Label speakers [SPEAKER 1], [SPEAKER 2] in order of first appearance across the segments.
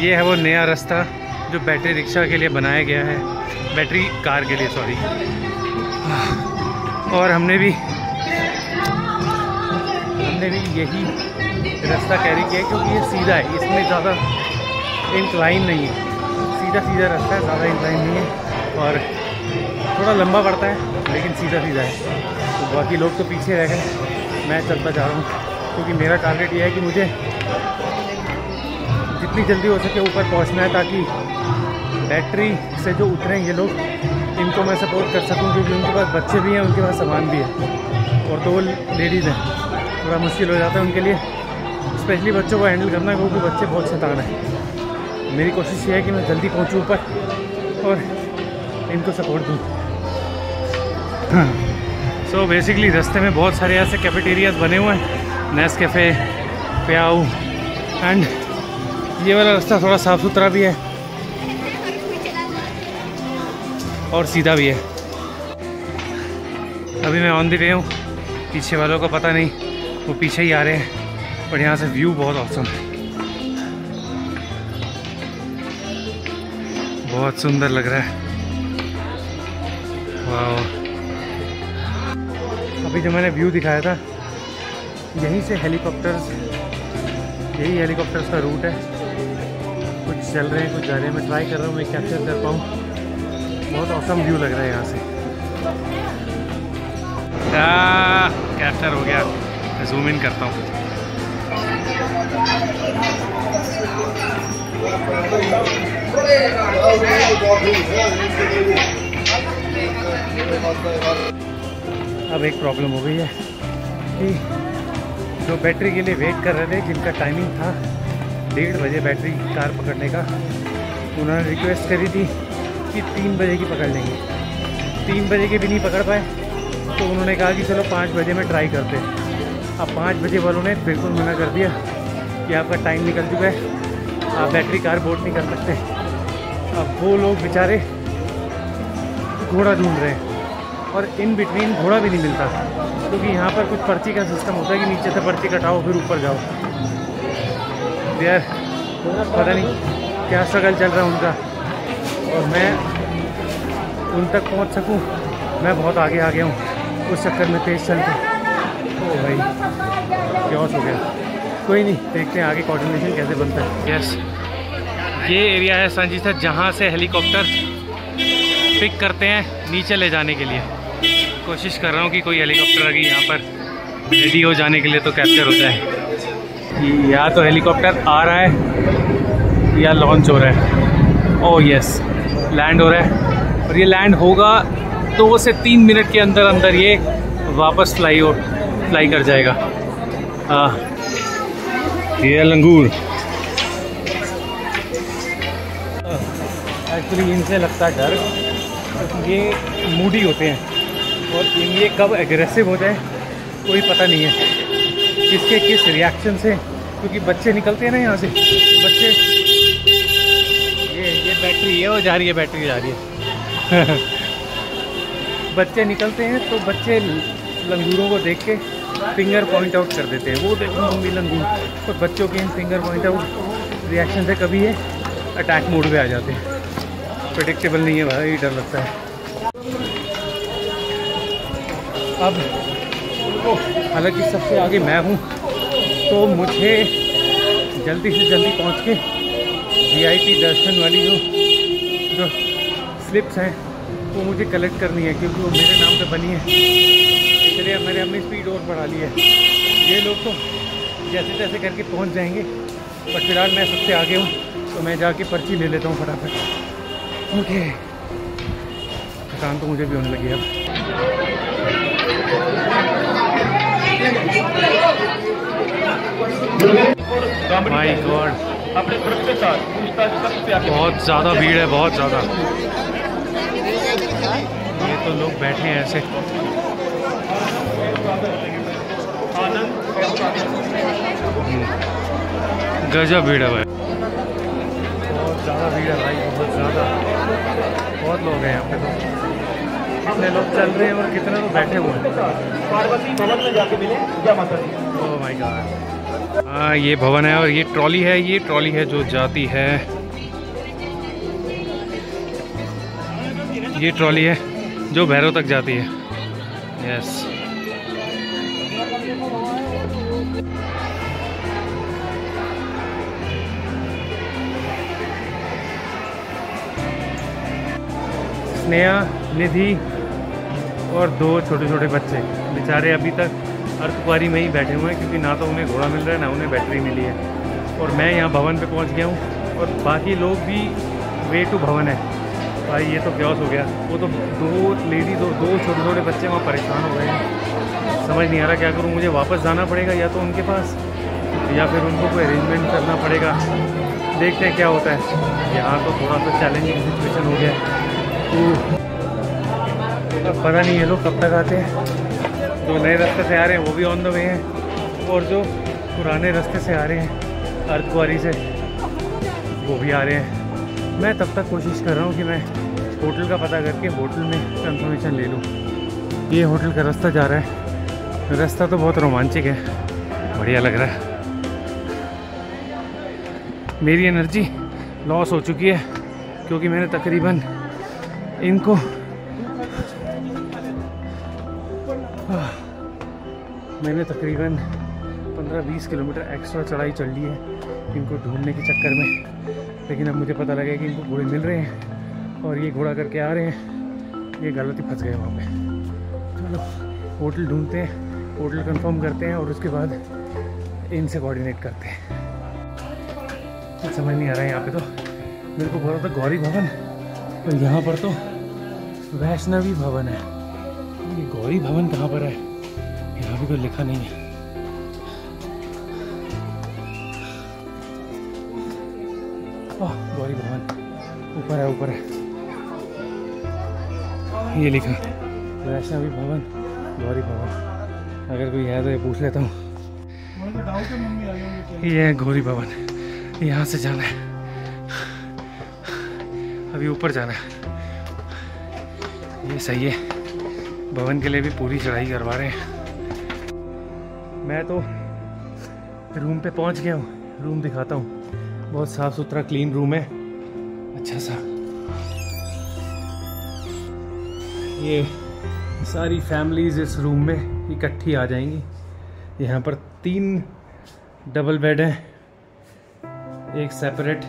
[SPEAKER 1] ये है वो नया रास्ता जो बैटरी रिक्शा के लिए बनाया गया है, बैटरी कार के लिए सॉरी। और हमने भी यही रास्ता कैरी किया क्योंकि ये सीधा है, इसमें ज़्यादा इंक्लाइन नहीं है, सीधा सीधा रास्ता है, ज़्यादा इंक्लाइन नहीं है और थोड़ा लंबा पड़ता है लेकिन सीधा सीधा है। तो बाकी लोग तो पीछे रह गए, मैं चलता जा रहा हूँ क्योंकि मेरा टारगेट ये है कि मुझे जितनी जल्दी हो सके ऊपर पहुँचना है ताकि बैटरी से जो उतरे ये लोग इनको मैं सपोर्ट कर सकूं, क्योंकि उनके पास बच्चे भी हैं, उनके पास सामान भी है और 2 लेडीज़ हैं। थोड़ा मुश्किल हो जाता है उनके लिए, स्पेशली बच्चों को हैंडल करना, क्योंकि बच्चे बहुत शैतान हैं। मेरी कोशिश ये है कि मैं जल्दी पहुंचूं ऊपर और इनको सपोर्ट दूं। सो बेसिकली रास्ते में बहुत सारे ऐसे कैफेटेरियाज बने हुए हैं, नेस्कैफ़े, प्याऊ, एंड ये वाला रास्ता थोड़ा साफ़ सुथरा भी है और सीधा भी है। अभी मैं ऑन द वे हूँ, पीछे वालों को पता नहीं, वो पीछे ही आ रहे हैं, पर यहाँ से व्यू बहुत ऑसम है, बहुत सुंदर लग रहा है। वाह, अभी जो मैंने व्यू दिखाया था यहीं से हेलीकॉप्टर्स, यही हेलीकॉप्टर्स का रूट है, कुछ चल रहे हैं कुछ जा रहे हैं। मैं ट्राई कर रहा हूँ मैं कैप्चर कर पाऊँ, बहुत ऑसम व्यू लग रहा है यहाँ से। कैप्चर हो गया, मैं जूम इन करता हूँ। अब एक प्रॉब्लम हो गई है कि जो बैटरी के लिए वेट कर रहे थे, जिनका टाइमिंग था 1:30 बजे बैटरी कार पकड़ने का, उन्होंने रिक्वेस्ट करी थी कि 3 बजे की पकड़ लेंगे। 3 बजे के भी नहीं पकड़ पाए, तो उन्होंने कहा कि चलो 5 बजे में ट्राई करते हैं। अब 5 बजे वालों ने बिल्कुल मना कर दिया कि आपका टाइम निकल चुका है, आप बैटरी कार बोर्ड नहीं कर सकते। अब वो लोग बेचारे घोड़ा ढूंढ रहे हैं और इन बिटवीन घोड़ा भी नहीं मिलता, क्योंकि यहाँ पर कुछ पर्ची का सिस्टम होता है कि नीचे से पर्ची कटाओ फिर ऊपर जाओ। यार पता नहीं क्या स्ट्रगल चल रहा है उनका, और मैं उन तक पहुँच सकूँ, मैं बहुत आगे आ गया हूँ उस चक्कर में तेज़ चल के। ओ भाई क्योस हो गया, कोई नहीं, देखते हैं आगे कोऑर्डिनेशन कैसे बनता है। यस, ये एरिया है संजीता जहाँ से हेलीकॉप्टर पिक करते हैं नीचे ले जाने के लिए। कोशिश कर रहा हूँ कि कोई हेलीकॉप्टर अगर यहाँ पर रेडी हो जाने के लिए तो कैप्चर हो जाए। या तो हेलीकॉप्टर आ रहा है या लॉन्च हो रहा है। ओह यस, लैंड हो रहा है, और ये लैंड होगा 2 से 3 मिनट के अंदर अंदर ये वापस फ्लाई कर जाएगा। ये लंगूर एक्चुअली इनसे लगता है डर, क्योंकि ये मूडी होते हैं और ये कब एग्रेसिव हो जाए कोई पता नहीं है, किसके किस रिएक्शन से, क्योंकि बच्चे निकलते हैं ना यहाँ से, बच्चे ये बैटरी है वो जा रही है, बैटरी जा रही है बच्चे निकलते हैं तो बच्चे लंगूरों को देख के फिंगर पॉइंट आउट कर देते हैं, वो देखो मम्मी लंगूर, तो बच्चों के in finger point out reaction से कभी ये अटैक मोड में आ जाते हैं। प्रेडिक्टेबल नहीं है भाई, डर लगता है। अब हालांकि सबसे आगे मैं हूँ, तो मुझे जल्दी से जल्दी पहुँच के VIP दर्शन वाली जो स्लिप्स हैं वो मुझे कलेक्ट करनी है, क्योंकि वो मेरे नाम पे बनी है, इसलिए मैंने अपनी स्पीड और बढ़ा ली है। ये लोग तो जैसे तैसे करके पहुंच जाएंगे, बट फिलहाल मैं सबसे आगे हूँ, तो मैं जाके पर्ची ले लेता हूँ फटाफट। ओके, थकान तो मुझे भी होने लगी अब। माय गॉड, बहुत ज़्यादा भीड़ है, बहुत ज़्यादा। ये तो लोग बैठे हैं ऐसे। गजब भीड़ है भाई, बहुत ज़्यादा भीड़ है भाई, बहुत ज़्यादा, बहुत लोग हैं यहाँ पे। तो कितने लोग चल रहे हैं और कितने लोग बैठे हुए हैं। ओह माय गॉड, हाँ ये भवन है और ये ट्रॉली है, ये ट्रॉली है जो जाती है, ये ट्रॉली है जो भैरव तक जाती है। यस स्नेहा, निधि और 2 छोटे छोटे बच्चे बेचारे अभी तक अर्धकुंवारी में ही बैठे हुए हैं, क्योंकि ना तो उन्हें घोड़ा मिल रहा है ना उन्हें बैटरी मिली है। और मैं यहाँ भवन पे पहुँच गया हूँ और बाकी लोग भी वे टू भवन है। भाई ये तो क्योस हो गया। वो तो 2 लेडी, 2 छोटे छोटे बच्चे वहाँ परेशान हो गए हैं। समझ नहीं आ रहा क्या करूँ। मुझे वापस जाना पड़ेगा या तो उनके पास, या फिर उनको कोई अरेंजमेंट करना पड़ेगा। देखते हैं क्या होता है। यहाँ तो थोड़ा सा चैलेंजिंग सिचुएशन हो गया है। अब पता नहीं ये लोग कब तक आते हैं। जो नए रास्ते से आ रहे हैं वो भी ऑन द वे हैं, और जो पुराने रास्ते से आ रहे हैं अर्धकुंवारी से वो भी आ रहे हैं। मैं तब तक कोशिश कर रहा हूँ कि मैं होटल का पता करके होटल में कंफर्मेशन ले लूँ। ये होटल का रास्ता जा रहा है। रास्ता तो बहुत रोमांचक है, बढ़िया लग रहा है। मेरी एनर्जी लॉस हो चुकी है क्योंकि मैंने तकरीबन इनको मैंने तकरीबन 15-20 किलोमीटर एक्स्ट्रा चढ़ाई चढ़ ली है इनको ढूंढने के चक्कर में। लेकिन अब मुझे पता लगा कि इनको घोड़े मिल रहे हैं और ये घोड़ा करके आ रहे हैं। ये गलती फंस गए वहाँ पे। चलो होटल ढूंढते हैं, होटल कंफर्म करते हैं और उसके बाद इनसे कोऑर्डिनेट करते हैं। कुछ समझ नहीं आ रहा है यहाँ पे। तो मेरे को बोला था गौरी भवन, तो यहाँ पर तो वैष्णवी भवन है। ये गौरी भवन कहाँ पर है? यहाँ भी कोई लिखा नहीं है। ओह गौरी भवन ऊपर है, ऊपर है। ये लिखा वैष्णवी भवन, गौरी भवन। अगर कोई है तो ये पूछ लेता हूँ। ये है गौरी भवन, यहाँ से जाना है। अभी ऊपर जाना है। ये सही है, भवन के लिए भी पूरी चढ़ाई करवा रहे हैं। मैं तो रूम पे पहुंच गया हूँ। रूम दिखाता हूँ। बहुत साफ सुथरा क्लीन रूम है, अच्छा सा। ये सारी फैमिलीज इस रूम में इकट्ठी आ जाएंगी। यहाँ पर 3 डबल बेड हैं, एक सेपरेट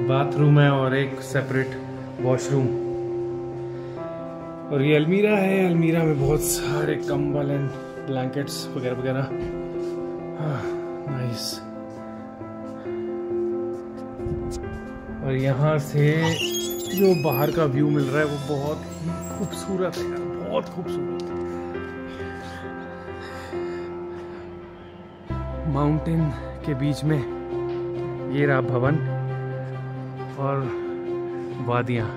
[SPEAKER 1] बाथरूम है और एक सेपरेट वॉशरूम। और ये अलमीरा है। अलमीरा में बहुत सारे कंबल एंड ब्लैंकेट्स वगैरह वगैरह। नाइस। और यहाँ से जो बाहर का व्यू मिल रहा है वो बहुत ही खूबसूरत है, बहुत खूबसूरत। माउंटेन के बीच में ये रहा भवन और वादियाँ।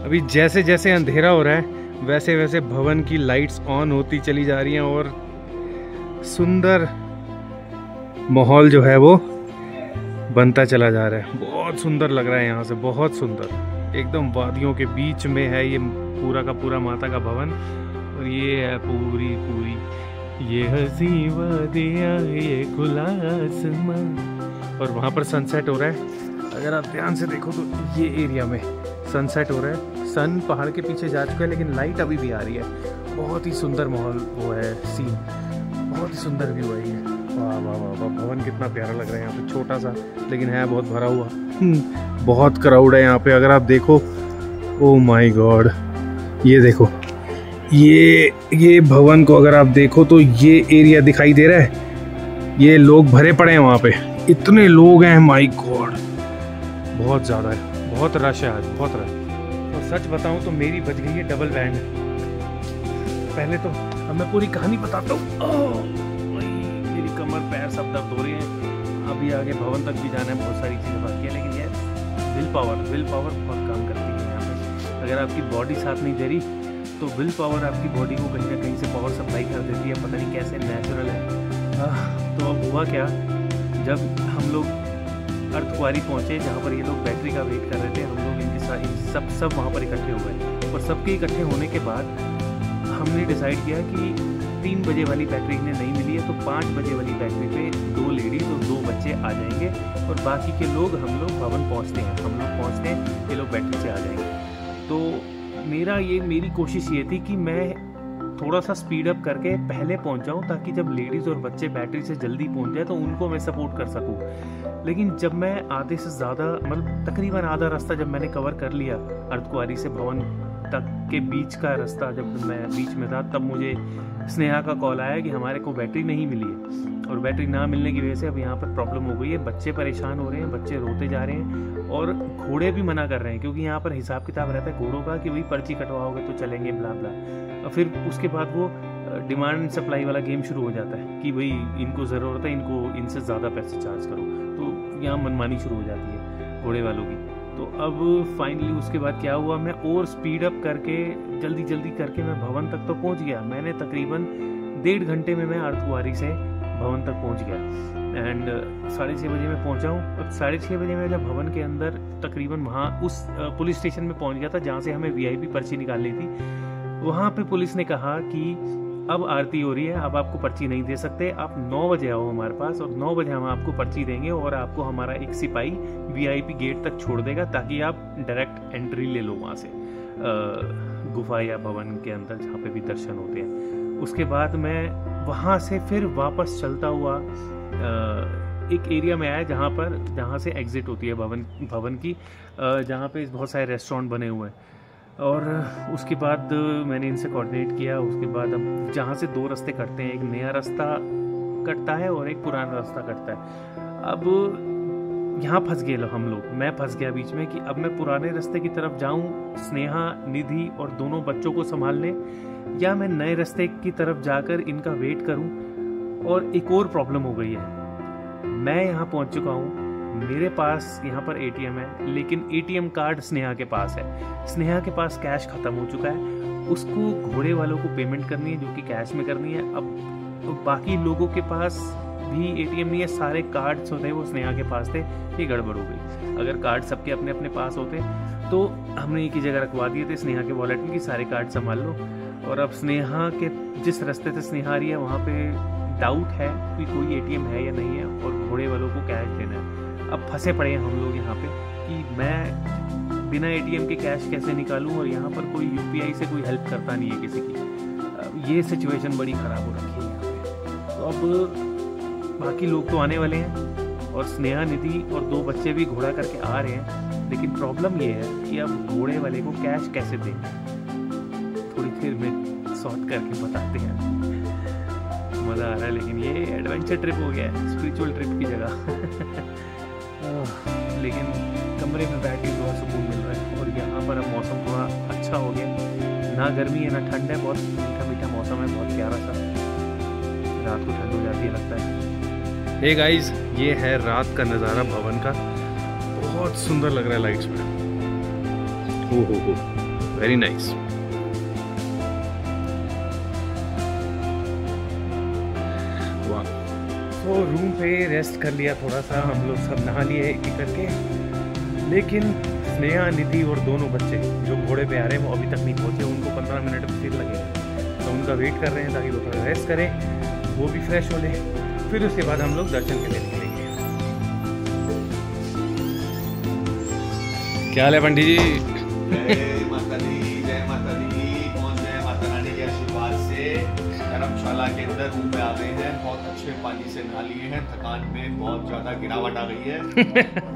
[SPEAKER 1] अभी जैसे जैसे अंधेरा हो रहा है वैसे वैसे भवन की लाइट्स ऑन होती चली जा रही हैं और सुंदर माहौल जो है वो बनता चला जा रहा है। बहुत सुंदर लग रहा है यहाँ से, बहुत सुंदर। एकदम वादियों के बीच में है ये पूरा का पूरा माता का भवन। और ये है पूरी ये हंसी वादियाँ, ये खुला आसमां। और वहाँ पर सनसेट हो रहा है। अगर आप ध्यान से देखो तो ये एरिया में सनसेट हो रहा है। सन पहाड़ के पीछे जा चुका है लेकिन लाइट अभी भी आ रही है। बहुत ही सुंदर माहौल वो है, सीन बहुत ही सुंदर व्यू है ये। वाह वाह वाह वाह। भवन कितना प्यारा लग रहा है यहाँ पे, छोटा सा लेकिन है बहुत भरा हुआ। बहुत क्राउड है यहाँ पे। अगर आप देखो, ओ माय गॉड, ये देखो, ये भवन को अगर आप देखो तो ये एरिया दिखाई दे रहा है। ये लोग भरे पड़े हैं वहाँ पे, इतने लोग हैं, माय गॉड, बहुत ज़्यादा है, बहुत रश है आज, बहुत रश। और सच बताऊं तो मेरी बच गई है डबल बैंड। पहले तो अब मैं पूरी कहानी बताता हूँ। मेरी कमर पैर सब दर्द हो रहे हैं। अभी आगे भवन तक भी जाना है, बहुत सारी चीज़ें बाकी है। लेकिन ये विल पावर बहुत काम करती है यहाँ पे। अगर आपकी बॉडी साथ नहीं दे रही तो विल पावर आपकी बॉडी को कहीं ना कहीं से पावर सप्लाई कर देती है। पता नहीं कैसे, नेचुरल है। तो अब हुआ क्या, जब हम लोग अर्धकुंवारी पहुँचे जहाँ पर ये लोग बैटरी का वेट कर रहे थे, हम लोग इनके साथ सब वहाँ पर इकट्ठे हो गए। और सबके इकट्ठे होने के बाद हमने डिसाइड किया कि
[SPEAKER 2] 3 बजे वाली बैटरी इन्हें नहीं मिली है, तो 5 बजे वाली बैटरी पे 2 लेडीज़ और 2 बच्चे आ जाएंगे और बाकी के लोग हम लोग भवन पहुंचते हैं, हम लोग पहुंचते हैं, ये लोग बैटरी से आ जाएंगे। तो मेरी कोशिश ये थी कि मैं थोड़ा सा स्पीड अप करके पहले पहुंच जाऊं, ताकि जब लेडीज़ और बच्चे बैटरी से जल्दी पहुंच जाए तो उनको मैं सपोर्ट कर सकूं। लेकिन जब मैं आधे से ज़्यादा मतलब तकरीबन आधा रास्ता जब मैंने कवर कर लिया, अर्धकुंवारी से भवन तक के बीच का रास्ता जब मैं बीच में था, तब मुझे स्नेहा का कॉल आया कि हमारे को बैटरी नहीं मिली है और बैटरी ना मिलने की वजह से अब यहाँ पर प्रॉब्लम हो गई है, बच्चे परेशान हो रहे हैं, बच्चे रोते जा रहे हैं और घोड़े भी मना कर रहे हैं, क्योंकि यहाँ पर हिसाब किताब रहता है घोड़ों का कि वही पर्ची कटवाओगे तो चलेंगे ब्ला ब्ला। और फिर उसके बाद वो डिमांड एंड सप्लाई वाला गेम शुरू हो जाता है कि भाई इनको ज़रूरत है, इनको इनसे ज़्यादा पैसे चार्ज करो, तो यहाँ मनमानी शुरू हो जाती है घोड़े वालों की। तो अब फाइनली उसके बाद क्या हुआ, मैं और स्पीड अप करके जल्दी करके मैं भवन तक तो पहुँच गया। मैंने तकरीबन 1.5 घंटे में मैं अर्धकुंवारी से भवन तक पहुँच गया एंड 6:30 बजे मैं पहुँचा हूँ। और 6:30 बजे मैं जब भवन के अंदर तकरीबन वहाँ उस पुलिस स्टेशन में पहुँच गया था जहाँ से हमें VIP पर्ची निकालनी थी। वहाँ पे पुलिस ने कहा कि अब आरती हो रही है, अब आपको पर्ची नहीं दे सकते, आप 9 बजे आओ हमारे पास और 9 बजे हम आपको पर्ची देंगे और आपको हमारा एक सिपाही VIP गेट तक छोड़ देगा ताकि आप डायरेक्ट एंट्री ले लो वहाँ से गुफा या भवन के अंदर जहाँ पे भी दर्शन होते हैं। उसके बाद मैं वहाँ से फिर वापस चलता हुआ एक एरिया में आया जहाँ से एग्जिट होती है भवन की, जहाँ पे बहुत सारे रेस्टोरेंट बने हुए हैं। और उसके बाद मैंने इनसे कोऑर्डिनेट किया। उसके बाद अब जहाँ से 2 रास्ते कटते हैं, एक नया रास्ता कटता है और एक पुराना रास्ता कटता है। अब यहाँ फंस गए हम लोग, मैं फंस गया बीच में कि अब मैं पुराने रास्ते की तरफ जाऊँ स्नेहा, निधि और दोनों बच्चों को संभालने, या मैं नए रास्ते की तरफ जाकर इनका वेट करूँ। और एक और प्रॉब्लम हो गई है, मैं यहाँ पहुँच चुका हूँ, मेरे पास यहाँ पर ATM है, लेकिन ATM कार्ड स्नेहा के पास है। स्नेहा के पास कैश ख़त्म हो चुका है, उसको घोड़े वालों को पेमेंट करनी है जो कि कैश में करनी है। अब तो बाकी लोगों के पास भी ATM नहीं है, सारे कार्ड्स होते हैं वो स्नेहा के पास थे। ये गड़बड़ हो गई। अगर कार्ड सबके अपने अपने पास होते तो हमने एक ही जगह रखवा दिए थे स्नेहा के वॉलेट में कि सारे कार्ड संभाल लो। और अब स्नेहा के जिस रास्ते से स्नेहा आ रही है वहाँ पे डाउट है कि कोई ATM है या नहीं है और घोड़े वालों को कैश देना है। अब फंसे पड़े हैं हम लोग यहाँ पे कि मैं बिना ATM के कैश कैसे निकालूं और यहाँ पर कोई UPI से कोई हेल्प करता नहीं है किसी की। ये सिचुएशन बड़ी ख़राब हो रखी है यहाँ पे। तो अब बाकी लोग तो आने वाले हैं और स्नेहा, निधि और 2 बच्चे भी घोड़ा करके आ रहे हैं, लेकिन प्रॉब्लम ये है कि अब घोड़े वाले को कैश कैसे दें। थोड़ी देर में सॉर्ट करके बताते हैं। मज़ा आ रहा है, लेकिन ये एडवेंचर ट्रिप हो गया है, स्पिरिचुअल ट्रिप की जगह। लेकिन कमरे में बैठ के थोड़ा सुकून मिल रहा है। और यहाँ पर अब मौसम थोड़ा अच्छा हो गया, ना गर्मी है ना ठंड है, बहुत मीठा मीठा मौसम है, बहुत प्यारा सा। रात को ठंड हो जाती है लगता है।
[SPEAKER 1] हे गाइस, ये है रात का नज़ारा भवन का, बहुत सुंदर लग रहा है लाइट्स में। हो वेरी नाइस। तो रूम पे रेस्ट कर लिया थोड़ा सा, हम लोग सब नहा लिए एक एक करके, लेकिन स्नेहा, निधि और दोनों बच्चे जो घोड़े पे आ रहे हैं वो अभी तक नहीं पहुँचे। उनको 15 मिनट फिर लगेगा, तो उनका वेट कर रहे हैं ताकि वो थोड़ा रेस्ट करें, वो भी फ्रेश हो ले, फिर उसके बाद हम लोग दर्शन के लिए निकलेंगे। क्या हाल है पंडित जी?
[SPEAKER 3] जय माता दी, जय माता दी। पहुंच गए माता रानी के आशीर्वाद से धर्मशाला के अंदर रूम में आ गए हैं। बहुत अच्छे पानी से नहा लिए हैं, थकान में बहुत ज्यादा गिरावट आ गई है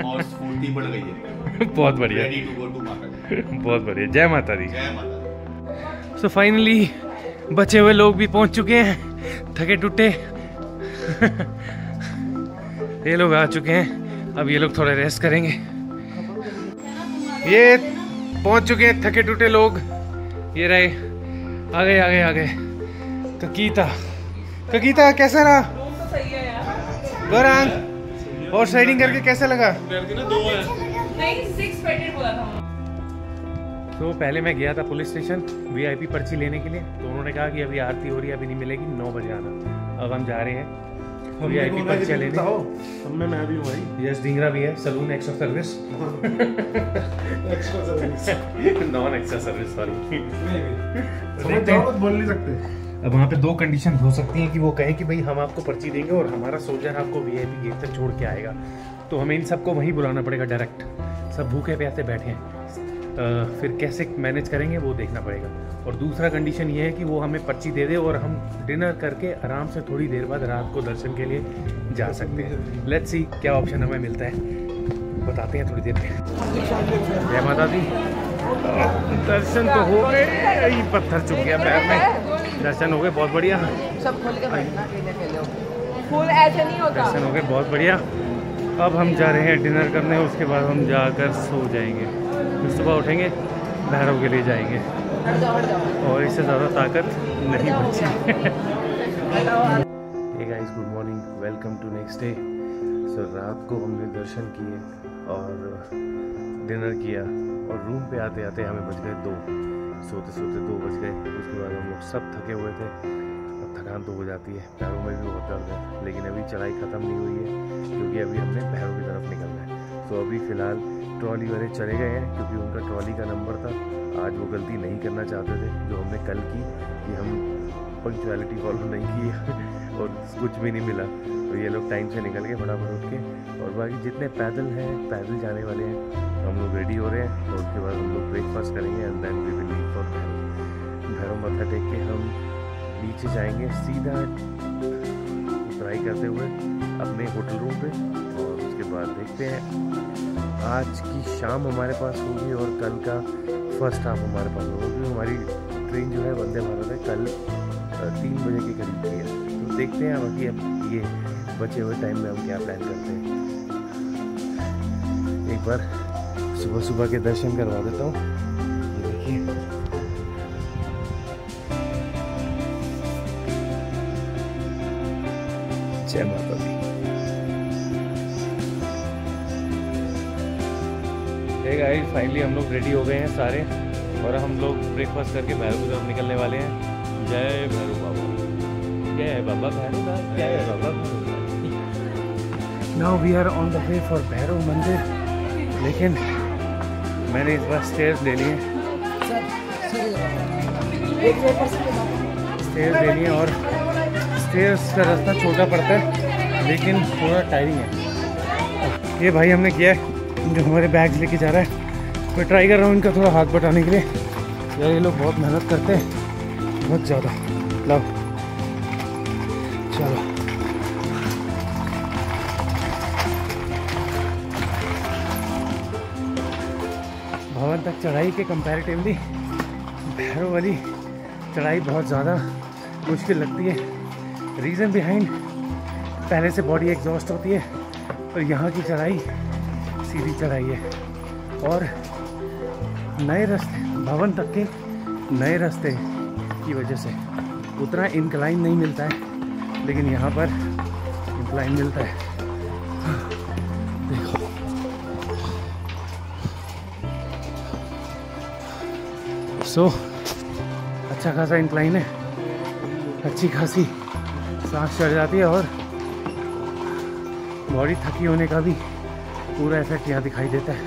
[SPEAKER 3] और स्फूर्ति बढ़ गई है।
[SPEAKER 1] बहुत बढ़िया,
[SPEAKER 3] रेडी टू गो टू माता।
[SPEAKER 1] बहुत बढ़िया। जय माता दी।
[SPEAKER 3] जय माता दी।
[SPEAKER 1] सो फाइनली बचे हुए लोग भी पहुंच चुके हैं, थके टूटे। ये लोग आ चुके हैं, अब ये लोग थोड़ा रेस्ट करेंगे। ये पहुंच चुके हैं थके टूटे लोग, ये रहे, आ गए। ककीता कैसा रहा?
[SPEAKER 4] सही है यार।
[SPEAKER 1] गौरांग, हॉर्स राइडिंग करके कैसा लगा?
[SPEAKER 4] नहीं 6 पेटेड बोला था।
[SPEAKER 1] तो पहले मैं गया था पुलिस स्टेशन VIP पर्ची लेने के लिए, तो उन्होंने कहा कि अभी आरती हो रही है, अभी नहीं मिलेगी, 9 बजे आना। अब हम जा रहे हैं VIP पर्ची लेने।
[SPEAKER 5] हमने मैं भी हूँ भाई।
[SPEAKER 1] यस, ढींगरा भी है, salon extra service.
[SPEAKER 5] Extra service
[SPEAKER 1] non extra service, sorry.
[SPEAKER 5] बोल नहीं सकते।
[SPEAKER 1] अब वहाँ पे 2 कंडीशन हो सकती हैं कि वो कहे कि भाई हम आपको पर्ची देंगे और हमारा सोल्जर आपको VIP गेट तक छोड़ के आएगा, तो हमें इन सबको वहीं बुलाना पड़ेगा डायरेक्ट। सब भूखे प्यासे बैठे हैं, फिर कैसे मैनेज करेंगे वो देखना पड़ेगा। और दूसरा कंडीशन ये है कि वो हमें पर्ची दे दे और हम डिनर करके आराम से थोड़ी देर बाद रात को दर्शन के लिए जा सकते हैं। लेट्स सी क्या ऑप्शन हमें मिलता है, बताते हैं थोड़ी देर में। जय माता दी। दर्शन तो हो गए, यही पत्थर चुप गया पैर में। दर्शन हो गए, बहुत बढ़िया।
[SPEAKER 4] सब खोल के बैठना, फूल ऐसे नहीं होता।
[SPEAKER 1] दर्शन हो गए, बहुत बढ़िया। अब हम जा रहे हैं डिनर करने, उसके बाद हम जाकर सो जाएंगे, फिर सुबह उठेंगे भैरव के लिए जाएंगे और इससे ज़्यादा ताकत नहीं बची। Hey guys, good morning, welcome to next day. So रात को हमने दर्शन किए और डिनर किया और रूम पे आते आते हमें बज गए 2, सोते सोते 2 बज गए। उसके बाद हम लोग सब थके हुए थे, अब थकान तो हो जाती है, पैरों में भी बहुत दर्द है, लेकिन अभी चढ़ाई ख़त्म नहीं हुई है क्योंकि अभी हमने भैरव की तरफ निकलना है। तो अभी फ़िलहाल ट्रॉली वाले चले गए हैं क्योंकि उनका ट्रॉली का नंबर था। आज वो गलती नहीं करना चाहते थे जो हमने कल की, कि हम पंक्चुअलिटी फॉलो नहीं की और कुछ भी नहीं मिला। तो ये लोग टाइम से निकल गए फटाफट उठ के, और बाकी जितने पैदल हैं, पैदल जाने वाले हैं, हम लोग रेडी हो रहे हैं। और उसके बाद हम लोग ब्रेकफास्ट करेंगे and then we will leave for Bhairav मत्था टेक के हम नीचे जाएंगे सीधा ट्राई करते हुए अपने होटल रूम पे। और उसके बाद देखते हैं आज की शाम हमारे पास होगी और कल का फर्स्ट हाफ हमारे पास होगा, क्योंकि हमारी ट्रेन जो है वंदे भारत है, कल 3 बजे के करीब की है। तो देखते हैं बाकी अब ये बचे हुए टाइम में हम क्या प्लान करते हैं। एक बार सुबह सुबह के दर्शन करवा देता हूँ। ये देखिए, जय माता दी। गाइस, फाइनली हम लोग रेडी हो गए हैं सारे और हम लोग ब्रेकफास्ट करके भैरव की तरफ निकलने वाले हैं। जय भैरव बाबा, जय बाबा भैरव, जय बाबा Bhairav. Now we are on the way for Bhairav मंदिर, लेकिन मैंने इस बार स्टेयर्स ले लिए, और स्टेयर्स का रास्ता छोटा पड़ता है लेकिन थोड़ा टायरिंग है। ये भाई हमने किया है जो हमारे बैग्स लेके जा रहा है, मैं ट्राई कर रहा हूँ इनका थोड़ा हाथ बटाने के लिए। यार ये लोग बहुत मेहनत करते हैं, बहुत ज़्यादा। लो चलो, भवन तक चढ़ाई के कंपैरेटिवली भैरव वाली चढ़ाई बहुत ज़्यादा मुश्किल लगती है। रीज़न बिहाइंड, पहले से बॉडी एग्जॉस्ट होती है और यहाँ की चढ़ाई सीधी चढ़ाई है और नए रास्ते, भवन तक के नए रास्ते की वजह से उतना इंक्लाइन नहीं मिलता है, लेकिन यहाँ पर इंक्लाइन मिलता है। देखो, सो अच्छा खासा इंक्लाइन है, अच्छी खासी सांस चढ़ जाती है और बॉडी थकी होने का भी पूरा इफेक्ट यहाँ दिखाई देता है।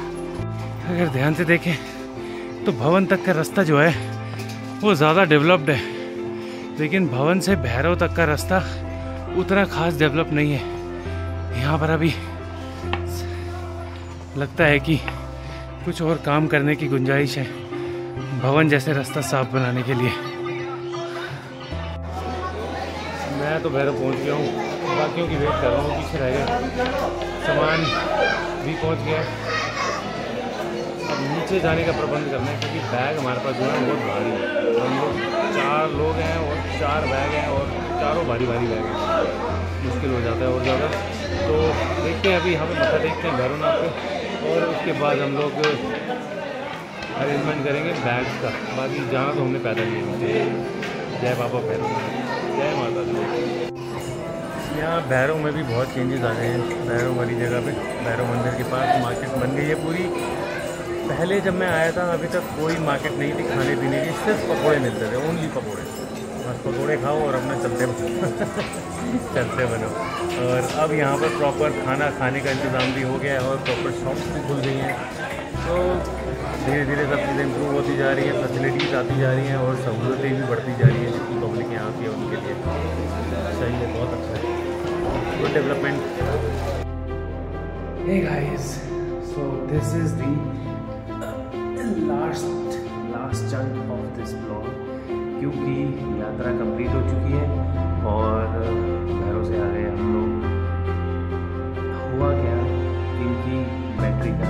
[SPEAKER 1] अगर ध्यान से देखें तो भवन तक का रास्ता जो है वो ज़्यादा डेवलप्ड है, लेकिन भवन से भैरव तक का रास्ता उतना खास डेवलप नहीं है। यहाँ पर अभी लगता है कि कुछ और काम करने की गुंजाइश है भवन जैसे रास्ता साफ बनाने के लिए। मैं तो भैरव पहुँच गया हूँ, बाकियों की वेट कर रहा हूँ, पीछे रह गए। सामान भी पहुँच गया, अब नीचे जाने का प्रबंध करना है क्योंकि बैग हमारे पास जो है बहुत भारी है। हम लोग 4 लोग हैं और 4 बैग हैं और चारों भारी भारी बैग हैं, मुश्किल हो जाता है और ज़्यादा। तो देखते हैं, अभी यहाँ पे मत्था देखते हैं भैरवनाथ पे और उसके बाद हम लोग अरेंजमेंट करेंगे बैग्स का। बाकी जाना तो हमने पैदल ही। जय बाबा भैरव, जय माता दी। यहाँ भैरव में भी बहुत चेंजेस आ गए हैं। भैरव वाली जगह पे, भैरव मंदिर के पास मार्केट बन गई है पूरी। पहले जब मैं आया था अभी तक कोई मार्केट नहीं थी खाने पीने की, सिर्फ पकोड़े मिलते थे, ओनली पकोड़े। बस पकोड़े खाओ और अपना चलते बनो। और अब यहाँ पर प्रॉपर खाना खाने का इंतज़ाम भी हो गया है और प्रॉपर शॉप्स भी खुल गई हैं। तो धीरे धीरे सब चीज़ें इम्प्रूव होती जा रही हैं, फैसिलिटीज़ आती जा रही हैं और सहूलतें भी बढ़ती जा रही हैं जितनी पब्लिक यहाँ आती है उनके लिए। सही है, बहुत अच्छा है, good development. Hey guys, so this is the last chunk of this vlog, क्योंकि यात्रा कंप्लीट हो चुकी है और घरों से आ गए हम लोग। हुआ क्या, इनकी बैटरी का